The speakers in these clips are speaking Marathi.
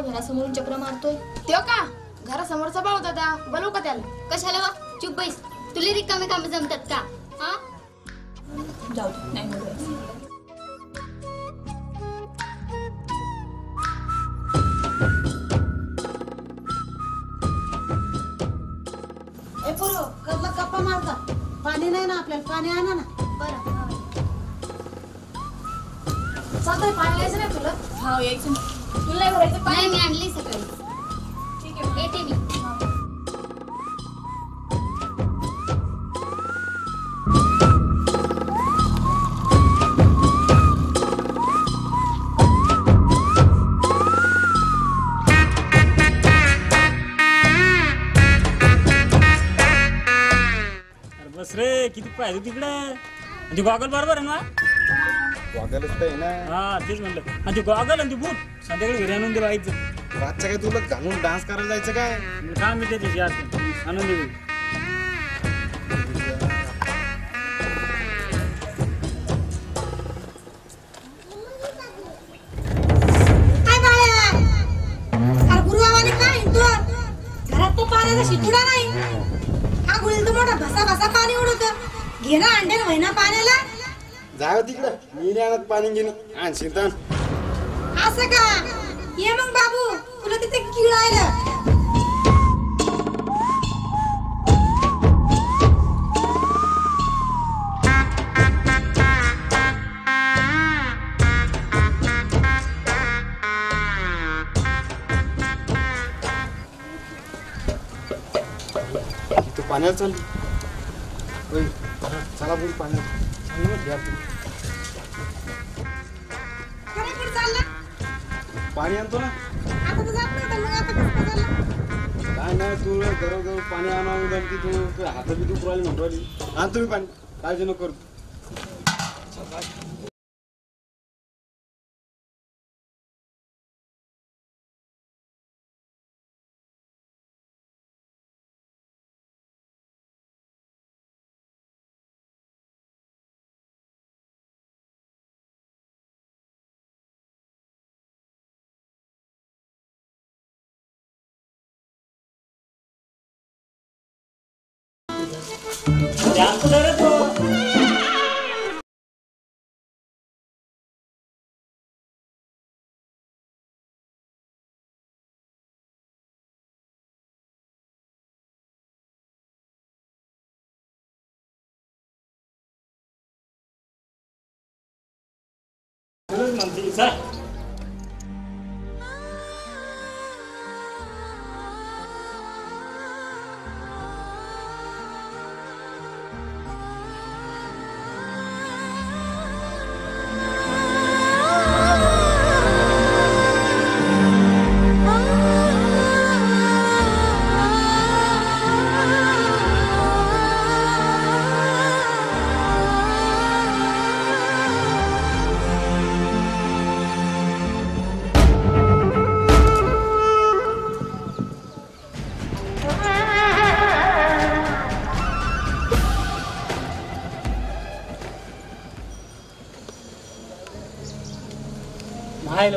घरासमोरून चक्र मारतोय? त्यो का घरासमोरचा भाऊ दादा, बोलू का त्याला? कशाला वा? चुप बैस. तुला रिकामे काम जमतात का? हा जाऊ दे, नाही बोलायचं. ए पोरो, कदला गप्पा मारता. पाणी नाही ना आपल्याला, पाणी आणा ना. बरं चालतंय, पाणी यायचं नाही तुला? हो यायचं. तुला नाही भरायचं नाही, पाणी? मी आणली सकाळी. ठीक आहे, येते मी. बस रे, किती पाहिजे तिकडं. ते गॉगल बरोबर आहे ना? गॉगलच आहे ना. हा तेच म्हणलं. आणि ते गॉगल आणि ते बूट संध्याकाळी घरी आणून दे व्हायचं. रातच्या काय तुला घालून डान्स करायला जायचं काय? काम मी त्याची आणून दे. घरात तो पाण्याचा शितुडा नाही. हा गुळील तर मोठा भसा भसा पाणी उडवत. घे ना अंड्यानं महिना पाण्याला. जाव तिकडं, मी नाही आणत पाणी घेणे. आणशील तर असं का? ये मग बाबू, तुला तिथे किळायला. तू पाण्याला चालली. होय, चला बोल पाण्यात. कुठे चालला? पाणी आणतो ना. आता तर जात नव्हता, मग आता कसं चालला? काय नाही, तू जवळ पाणी आणावं की तू हातात बी तू राहिली म्हणतो राहिली. आणतो मी पाणी, काळजी नको करू.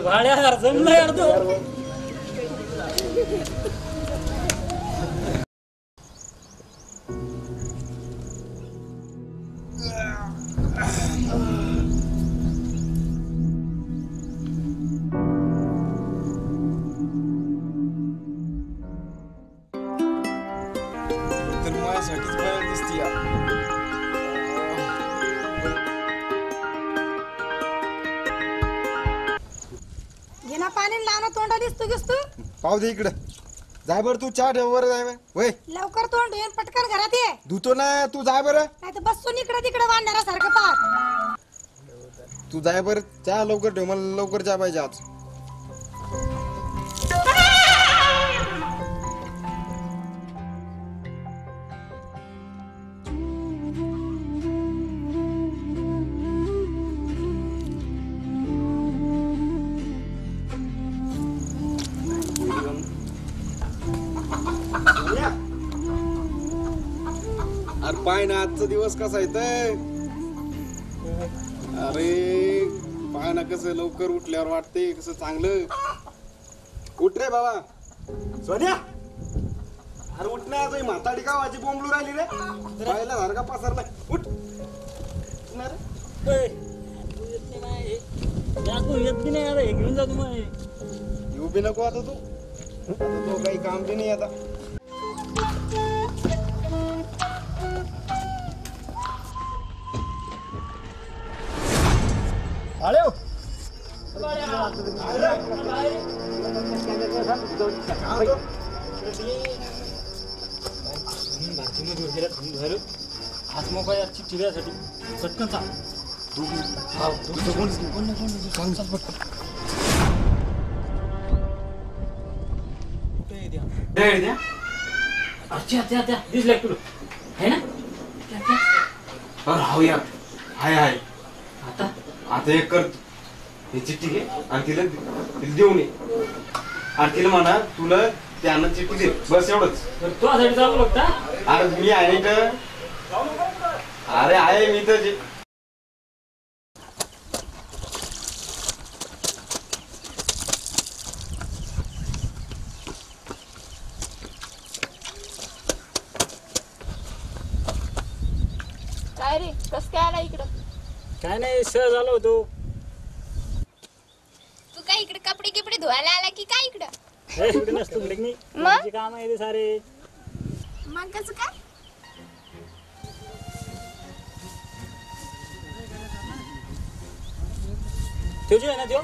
भाड्या जमलं यार तो. तर माझ्यासाठीच बरं दिसती या. गेला पाणी लावणं तोंडा दिसतो दिसतो. पाहू दे इकडं. जाय बरं, तू चहा ठेव बरं. जाय वय, लवकर तोंड धुवून पटकन घरात ये. धुतो ना. तू जाय बरं. नाही तर बसून इकडे तिकडे वाढणाऱ्यासारखं पाहत. तू जाय बरं, चहा लवकर ठेव. मला लवकर चहा पाहिजे आज. अरे पाय ना, आजचा दिवस कसा आहे. अरे पाय ना, कसं लवकर उठल्यावर वाटते कसं चांगलं. उठ रे बाबा. सोन्या अरे उठ ना, तुझी म्हाताडी का वाजी बोंबलू राहिली रे. राहिला धार का पसरला. उठ ना रे. येत बी नाही आता, हे घेऊन जा तुम्हाला. येऊ बी नको आता तू. आता तो काही काम बी नाही आता. आले हो. आज मोबाईल चिठ्ठी द्यासाठी पटकन सांग. अच्छा दिसलं तुला है ना. राहूया. हाय हाय. आता आता एक कर, ही चिठ्ठी घे आणि तिला देऊन ये. आणि तिला म्हणा तुला त्यानं चिठ्ठी दे, बस एवढंच. तर तू आसाठी जाऊ लागता. अरे मी आहे तर. अरे आहे मी तर. काय रे कस काय आला इकडं? काय नाही, सहज आलो होतो. तू काय इकडे कपडे गिपडे धुवायला आला की काय इकडं? हे इकडे नसतो इकडे मी. माझे काम आहे ते सारे. मग कसं काय? तो जो आहे ना, तो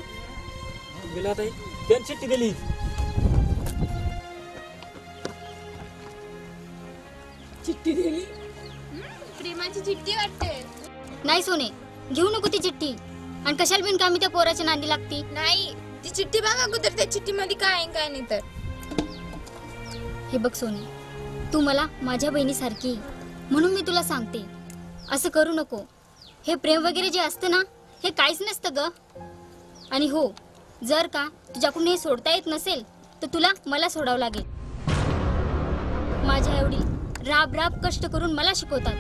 गेला ताई त्यांनी चिठ्ठी दिली. चिठ्ठी दिली. प्रेमाची चिठ्ठी वाटते. नाही सोने, घेऊ नको ती चिठ्ठी. आणि कशाला बिनकामी त्या पोराच्या नांदी लागती. नाही ती चिठ्ठी बघा अगोदर, त्या चिठ्ठी मध्ये काय आहे काय नाही तर. हे बघ सोने, तू मला माझ्या बहिणीसारखी म्हणून मी तुला सांगते, असं करू नको. हे प्रेम वगैरे जे असतं ना, हे काहीच नसतं ग. आणि हो, जर का तुझ्याकडून हे सोडता येत नसेल तर तुला मला सोडावं लागेल. माझ्या एवढी राब राब कष्ट करून मला शिकवतात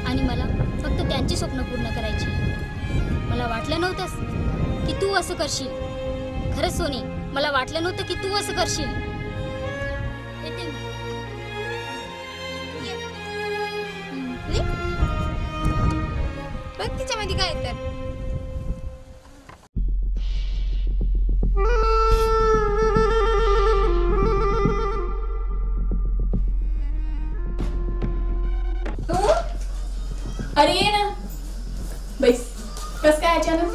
आणि मला फक्त त्यांची स्वप्न पूर्ण करायची. मला वाटलं नव्हतंस की तू असं करशील. खरंच सोने, मला वाटलं नव्हतं की तू असं करशील. येते मी. बघ तिच्यामध्ये काय तर. अरे ये ना बैस. कस काय अचानक?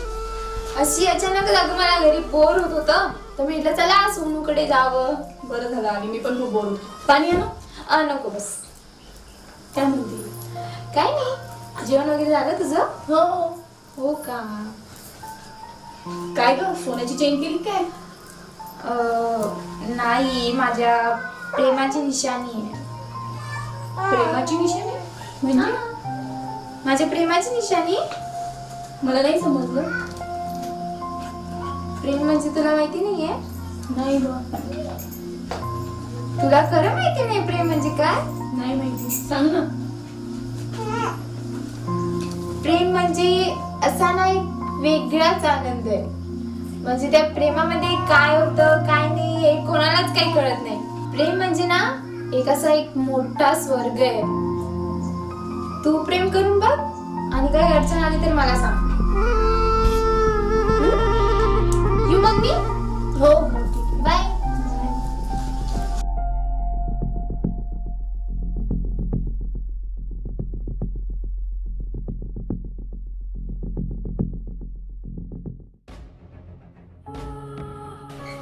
अशी अचानक अगं मला घरी बोर होत होतं, तर मी म्हटलं चला सोनूकडे जावं. बरं झालं आली, मी पण खूप बोर होतो. पाणी आणू? नको बस. काय म्हणते? काय नाही, जेवण वगैरे झालं तुझं? हो. हो का? काय ग, सोन्याची चेन केली काय? नाही, माझ्या प्रेमाची निशाणी आहे. प्रेमाची निशाणी म्हणजे? माझ्या प्रेमाची निशाणी? मला नाही समजलं. प्रेम म्हणजे तुला माहिती नाहीये? नाही ग, तुला खरं माहिती नाही प्रेम म्हणजे काय? नाही माहिती, सांग ना. प्रेम म्हणजे असा ना एक वेगळाच आनंद आहे. म्हणजे त्या प्रेमामध्ये काय होतं काय नाही हे कोणालाच काही कळत नाही. प्रेम म्हणजे ना एक असा एक मोठा स्वर्ग आहे. तू प्रेम करून बघ आणि काही अडचण आली तर मला सांग. येऊ मग मी? हो हो ठीक आहे. बाय.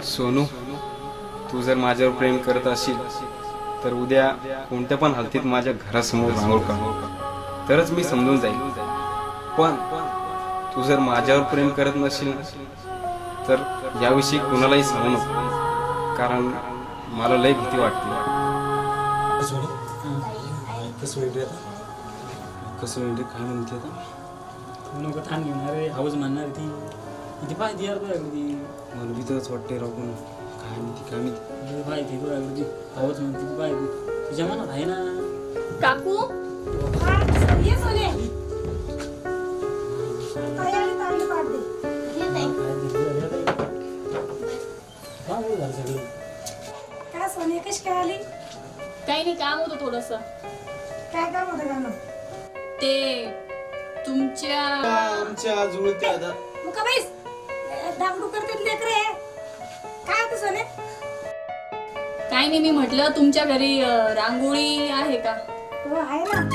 सोनू, तू जर माझ्यावर प्रेम करत असेल तर उद्या कोणत्या पण हालतीत माझ्या घरासमोर रांगोळ का, तरच मी समजून जाईल. पण तू जर माझ्यावर प्रेम करत नसेल तर याविषयी कुणालाही सांगू नको, कारण मला लय भीती वाटते. कसं म्हणजे काय म्हणते आता? नको थांब घेणार रे, हाऊस म्हणणार ती. किती पाहिजे यार तुझ्याकडे. मला भीतच वाटते राखून. काय माहिती काय माहिती. पाहिजे तुझ्याकडे हाऊस म्हणते पाहिजे. तुझ्या मनात आहे ना. काकू ये सोने. काय आली तांबडी पाड दे. काय झालं सगळं. सोनिया कशी काय आली? काही नाही, काम होतं थोडस. काय काम होतं गाणं? ते तुमच्या आमच्या जुळत्या आता मुका बाईस दागडू करतात लेकरे. काय होतं सोने? काही नाही, मी म्हटलं तुमच्या घरी रांगोळी आहे का? हो आहे ना.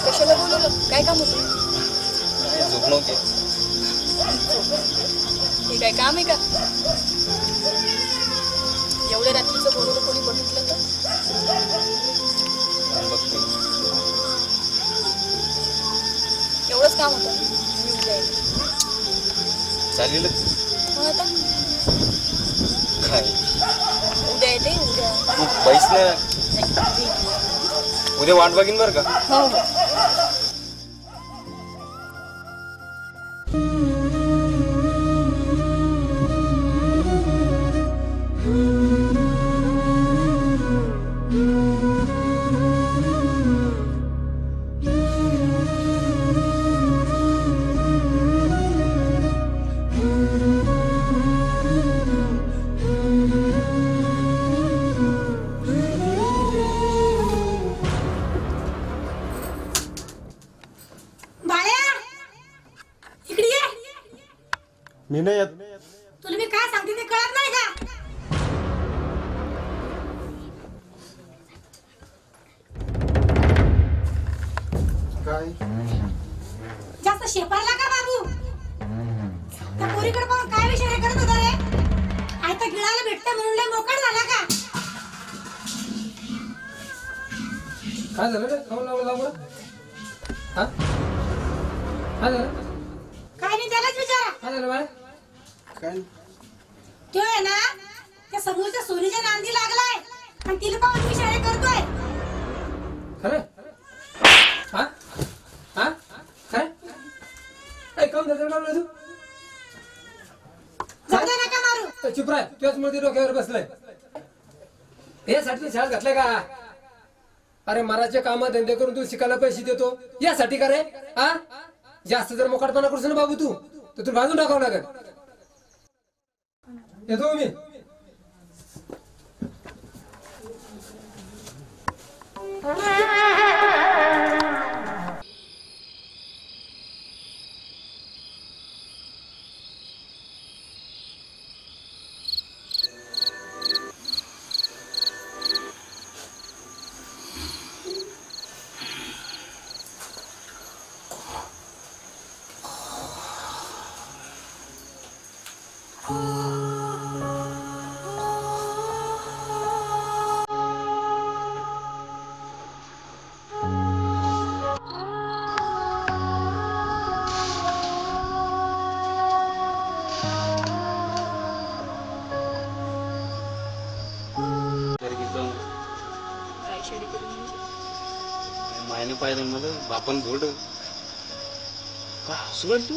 कशाला बोलवलं? काय काम होतं? झोप नव्हती. हे काय काम आहे का? एवढ्या रात्रीचं बोलवलं, कोणी बघितलं तर? बघते. एवढंच काम होतं. मी उद्या येईन. चालेल मग आता काय उद्या येते. उद्या तू पैस ना उद्या वाट बघीन बरं का. हो हो. बाळ्या इकडे ये. मी नाही येत. तुला मी काय सांगते ते कळत नाही का? काय जास्त शेपारला का बाबू? त्या पोरीकडे पाहून काय विचार करत होता रे? आता गिळाला भेटतं म्हणून लय मोकळ झाला का? काय झालं रे? काऊन लावलं? हा? काय झालं? काय नाही त्यालाच विचारा. काय झालं बाळा? काय तो आहे ना त्या समोरच्या सोनीच्या नांदी लागलाय आणि तिला पाहून विचार करतोय. खरं? हा? हा? खरं? ए, काऊन त्याच्यावर लावलं तू? जाऊ दे नका मारू. चुप राह, तुझ्याच मुळे डोक्यावर बसलंय. यासाठी शाळेत घातलंय का? अरे मराठचे काम धंदे करून तू शिकायला पैसे देतो यासाठी का रे? हा? जास्त जर मोकाटपणा करतो ना बाबू तू तर तुला बाजून टाकावं लागेल. येतो मी. मायने पाहिजे मला बापन धोड का हसू तू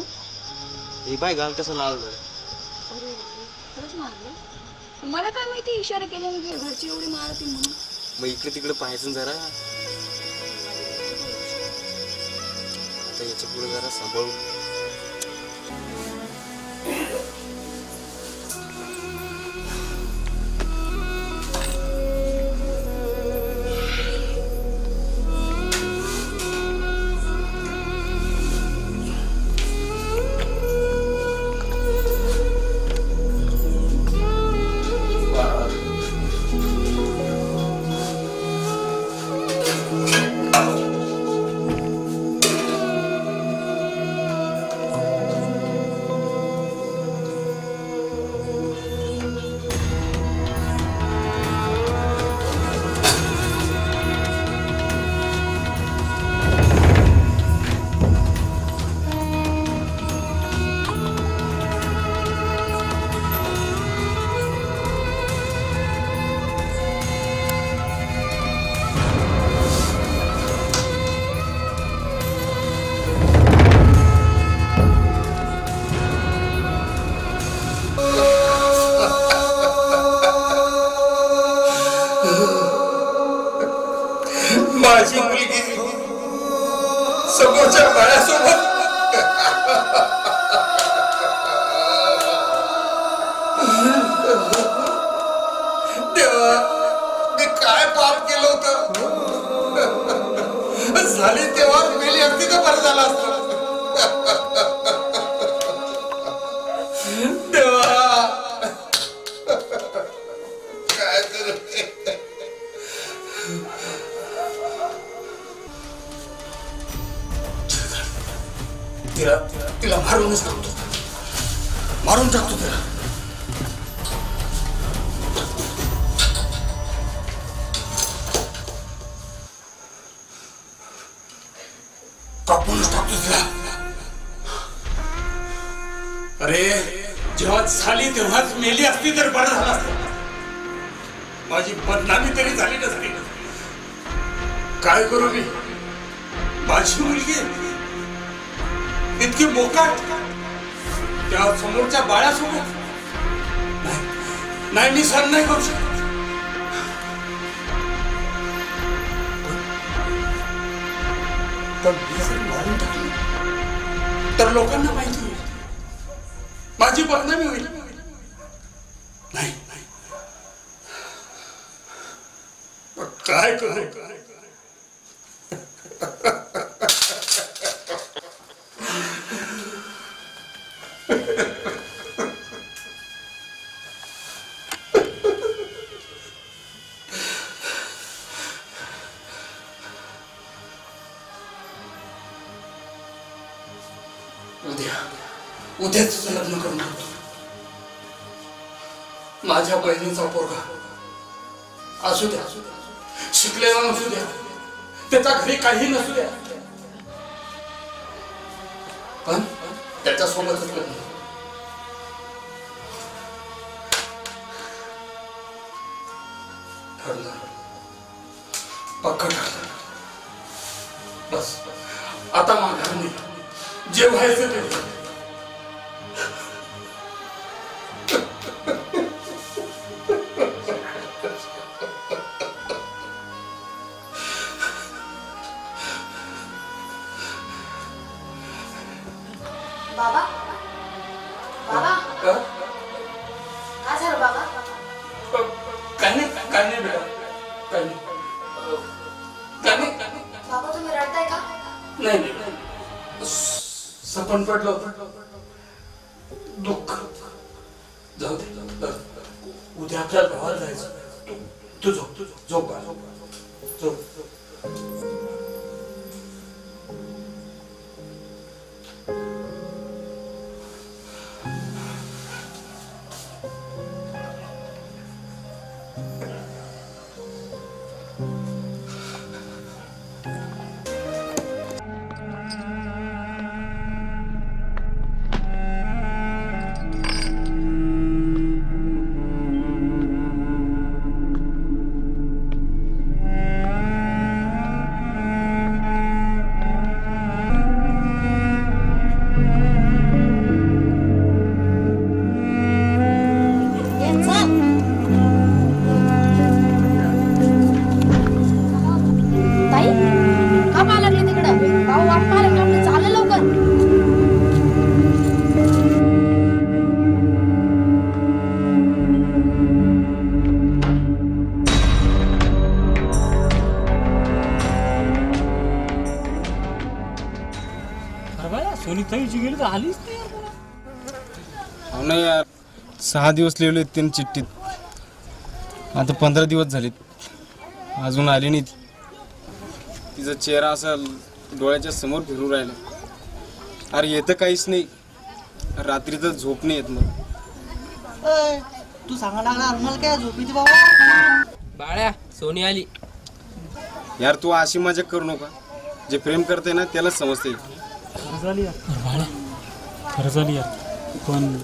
हे बाय घाल कसं लावलं. खरंच मारलं? मला काय माहिती इशारा केला मी घरची एवढी मारती म्हणून. मग इकडे तिकडे पाहायचं जरा. आता याच्या पुढे जरा सांभाळून. समोरच्या बाळ्यासोबत देवा, मी काय पाप केलं होतं? झाली तेव्हा मेली असती तर बरं झालं असतं. देवा, काय करू? तिला मारूनच टाकतो, मारून टाकतो तिला. कापूनच टाकतो तिला. अरे जेव्हा झाली तेव्हाच मेली असती तर बरं झालं असतं. माझी बदनामी तरी झाली नसती. काय करू मी? माझी मुलगी इतकी मोकाट त्या समोरच्या बाळासोबत नाही, मी सहन नाही करू शकत. पण मी जर मारून टाकली तर लोकांना माहिती होईल, माझी बदनामी होईल. नाही, काय करू? उद्याच लग्न करून टाकतो. माझ्या बहिणीचा पोरगा असू द्या, शिकलेला नसू द्या, त्याच्या घरी काही नसू द्या, पण त्याच्यासोबतच लग्न. ठरलं, पक्का ठरलं. बस आता माघार जे व्हायचं ते. बाबा, बाबा, काय झालं बाबा? काय नाही बेटा, काय नाही. बाबा तुम्ही रडताय का? नाही, सपन पडलं होतं, दुःख. जाऊ दे, उद्या आपल्याला गावाला जायचं. तू झोप. नाही यार, 6 दिवस लिहिले त्यांनी चिठ्ठीत. आता 15 दिवस झालेत, अजून आली नाही. तिचा चेहरा असा डोळ्याच्या समोर फिरून राहिला. अरे येतं काहीच नाही, रात्रीचं झोप नाही येत. मग तू सांगा लागला मला काय झोपीची बाबा. बाळ्या, सोनी आली. यार तू अशी मजा करू नका. जे प्रेम करते ना त्यालाच समजते. खरं झाली यार, पण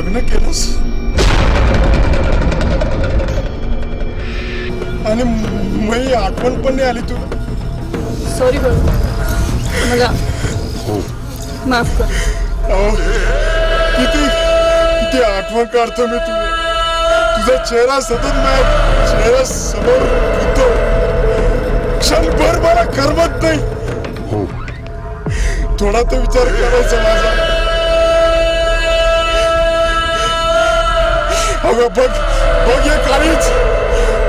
लग्न केलंस आणि मी आठवण पण नाही आली तुला. सॉरी बाबू, मला माफ कर. किती किती आठवण काढतो मी तुझा चेहरा सतत माझ्या चेहरा समोर येतो. क्षणभर मला करमत नाही. थोडा तर विचार करायचा माझा. अगं बघ बघ हे काळीच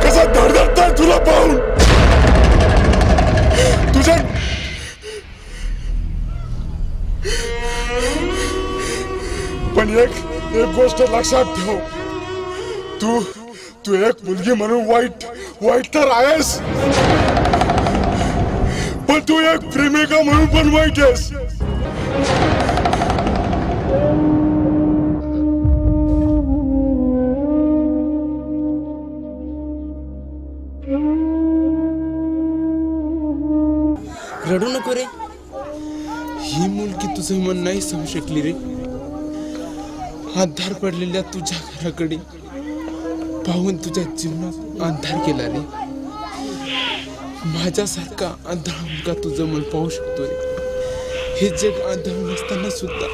कसा धडधडताय तुला पाहून. तुझ्या पण एक गोष्ट लक्षात ठेव. तू एक मुलगी म्हणून वाईट तर आहेस, पण तू एक प्रेमिका म्हणून पण वाईट आहेस. रडू नको रे. ही मुलगी तुझं मन नाही समजू शकली रे. अंधार पडलेल्या तुझ्या घराकडे पाहून तुझ्या जीवनात अंधार केला रे. माझ्यासारखा अंधार मुलगा तुझं मन पाहू शकतो रे. हे जग अंधार नसताना सुद्धा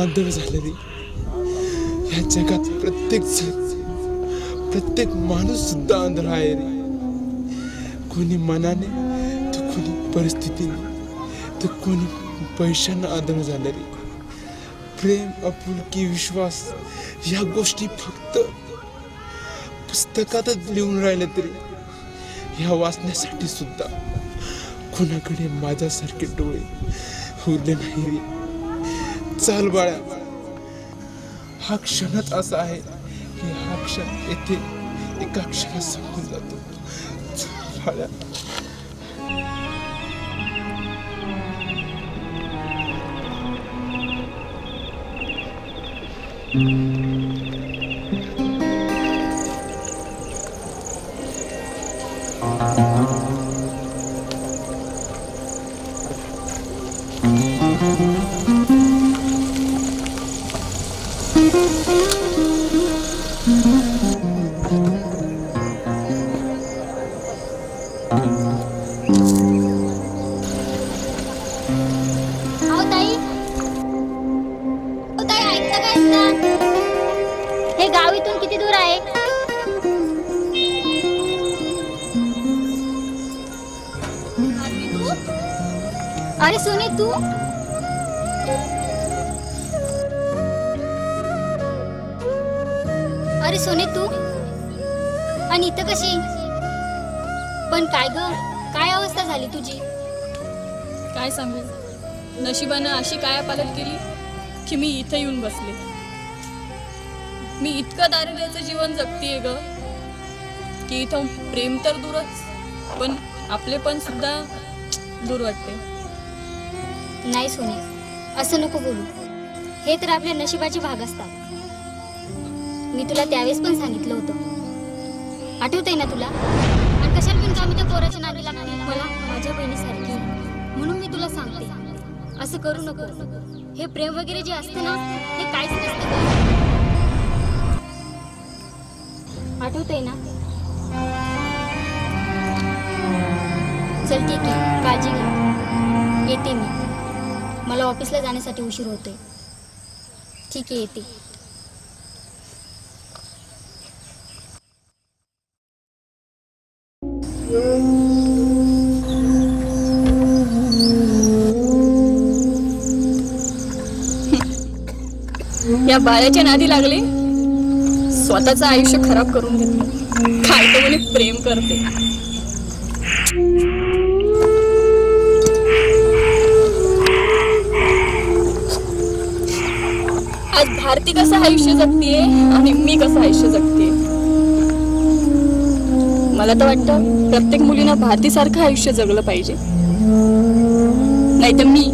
अंधार झालं रे. या जगात प्रत्येक माणूस सुद्धा अंधार आहे रे. कोणी मनाने तर कोणी परिस्थितीने तर कोणी पैशानं आदर झालं रे. प्रेम, आपुलकी, विश्वास या गोष्टी फक्त पुस्तकातच लिहून राहिल्या तरी ह्या वाचण्यासाठी सुद्धा कोणाकडे माझ्यासारखे डोळे उरले नाही रे. चाल बाळा, हा क्षणच असा आहे की हा क्षण येथे एका क्षणात संपून जातो. चाल बाळा. हे गाव इथून किती दूर आहे? अरे सोने तू अरे सोने तू आणि इथं कशी? पण काय ग, काय अवस्था झाली तुझी? काय सांगू, नशिबानं अशी काय पालट केली की मी इथं येऊन बसले. मी इतकं दारिद्र्याचं जीवन जगतेय ग की इथं प्रेम तर दूरच, पण आपले पण सुद्धा दूर वाटते. नाही सोने, असं नको बोलू. हे तर आपल्या नशिबाचे भाग असतात. मी तुला त्यावेळेस पण सांगितलं होतं, आठवतंय ना तुला? आणि कशाला पण आम्ही त्या पोराच्या नादी लागते. मला माझ्या बहिणीसारखी म्हणून मी तुला सांगते, असं करू नको. हे प्रेम वगैरे जे असतं ना, हे काहीच नसतं. आठवतंय ना? चल ठीक आहे, काळजी घे. येते मी. मला ऑफिसला जाण्यासाठी उशीर होतोय. ठीक आहे, येते. या बाळाच्या नादी लागले, स्वतःचं आयुष्य खराब करून घेतलं. काय तो म्हणे प्रेम करते. आज भारती कसं आयुष्य जगतीये आणि मी कसं आयुष्य जगते. मला तर वाटतं प्रत्येक मुलीनं भारतीसारखं आयुष्य जगलं पाहिजे. नाही तर मी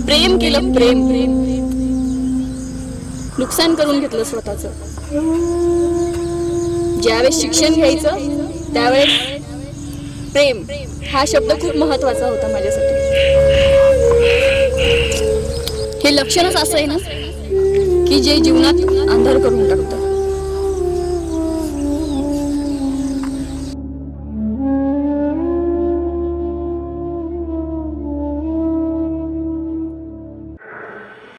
प्रेम केलं, प्रेम प्रेम नुकसान करून घेतलं स्वतःच. ज्यावेळेस शिक्षण घ्यायचं त्यावेळेस प्रेम हा शब्द खूप महत्वाचा होता माझ्यासाठी. हे हे लक्षणच असं आहे ना की जे जीवनात अंधार करून टाकतं.